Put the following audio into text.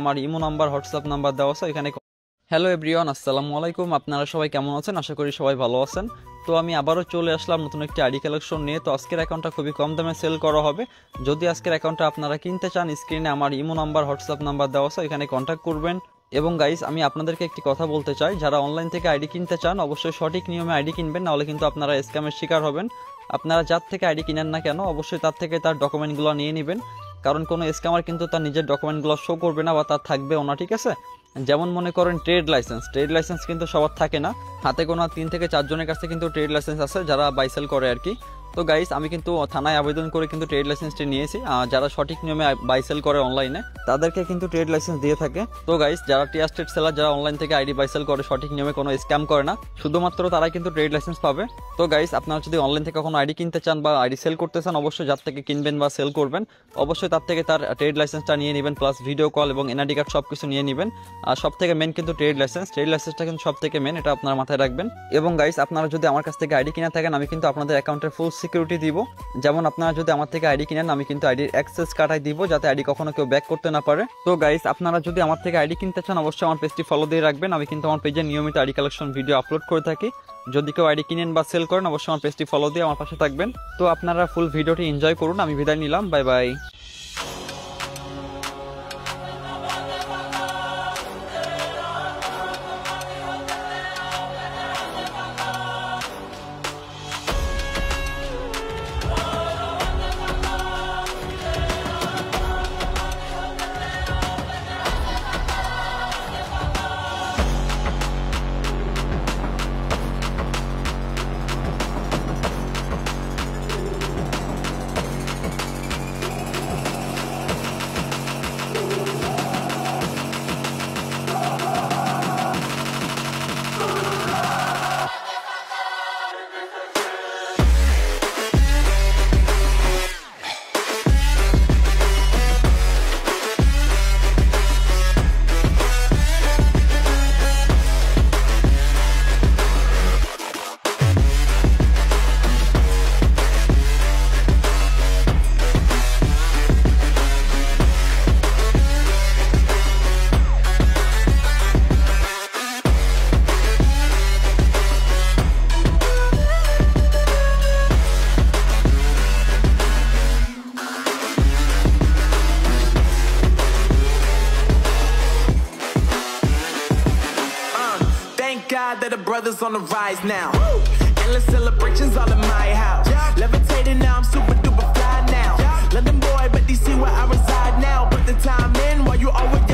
আমার imo number WhatsApp number দেওয়া আছে এখানে। হ্যালো এভরিওয়ান, আসসালামু আলাইকুম। আপনারা সবাই কেমন আছেন? আশা করি সবাই ভালো আছেন। তো আমি আবারও চলে আসলাম নতুন একটি আইডি কালেকশন নিয়ে। তো আজকের অ্যাকাউন্টটা খুবই কম দামে সেল করা হবে। যদি আজকের অ্যাকাউন্টটা আপনারা কিনতে চান, স্ক্রিনে আমার ইমো নাম্বার হোয়াটসঅ্যাপ নাম্বার দেওয়া আছে, এখানে কন্ট্যাক্ট করবেন। এবং গাইস, আমি আপনাদেরকে একটি কথা বলতে চাই, যারা অনলাইন থেকে আইডি কিনতে চান অবশ্যই সঠিক নিয়মে আইডি কিনবেন, নাহলে কিন্তু আপনারা স্ক্যামের শিকার হবেন। আপনারা যার থেকে আইডি কিনেন না কেন অবশ্যই তার থেকে তার ডকুমেন্টগুলো নিয়ে নেবেন, কারণ কোনো স্ক্যামার কিন্তু তার নিজের ডকুমেন্টগুলো শো করবে না বা তার থাকবেও না, ঠিক আছে? যেমন মনে করেন ট্রেড লাইসেন্স কিন্তু সবার থাকে না, হাতে গোনা 3 থেকে 4 জনের কাছে কিন্তু ট্রেড লাইসেন্স আছে যারা বাইসেল করে আর কি। তো গাইস, আমি কিন্তু থানায় আবেদন করে কিন্তু ট্রেড লাইসেন্সটি নিয়েছি। যারা সঠিক নিয়মে বাইসেল করে অনলাইনে তাদেরকে কিন্তু ট্রেড লাইসেন্স দিয়ে থাকে। তো গাইস, যারা ট্রাস্টেড সেলার, যারা অনলাইন থেকে আইডি বাইসেল করে সঠিক নিয়মে কোনো স্ক্যাম করে না, শুধুমাত্র তারাই কিন্তু ট্রেড লাইসেন্স পাবে। তো গাইস, আপনারা যদি অনলাইন থেকে কোনো আইডি কিনতে চান বা আইডি সেল করতে চান, অবশ্যই যার থেকে কিনবেন বা সেল করবেন অবশ্যই তার থেকে তার ট্রেড লাইসেন্সটা নিয়ে নেবেন, প্লাস ভিডিও কল এবং এনআইডি কার্ড সব কিছু নিয়ে নেবেন। আর সব থেকে মেন কিন্তু ট্রেড লাইসেন্সটা কিন্তু সব থেকে মেন, এটা আপনারা মাথায় রাখবেন। এবং গাইস, আপনারা যদি আমার কাছ থেকে আইডি কিনে থাকেন, আমি কিন্তু আপনাদের অ্যাকাউন্টের ফুল সিকিউরিটি দিব। যেমন আপনারা যদি আমার থেকে আইডি কিনেন, আমি কিন্তু আইডির অ্যাক্সেস কার্ডাই দিব, যাতে আইডি কখনো কেউ ব্যাক করতে না পারে। তো গাইস, আপনারা যদি আমার থেকে আইডি কিনতে চান অবশ্যই আমার পেজটি ফলো দিয়ে রাখবেন। আমি কিন্তু আমার পেজে নিয়মিত আইডি কালেকশন ভিডিও আপলোড করে থাকি। যদি কেউ আইডি কিনেন বা সেল করেন অবশ্যই আমার পেজটি ফলো দিয়ে আমার পাশে থাকবেন। তো আপনারা ফুল ভিডিওটি এনজয় করুন। আমি বিদায় নিলাম, bye bye. God that the brothers on the rise now. Endless celebrations all in my house. Levitating now, I'm super duper fly now. London boy, but DC where I reside now. Put the time in while you always young.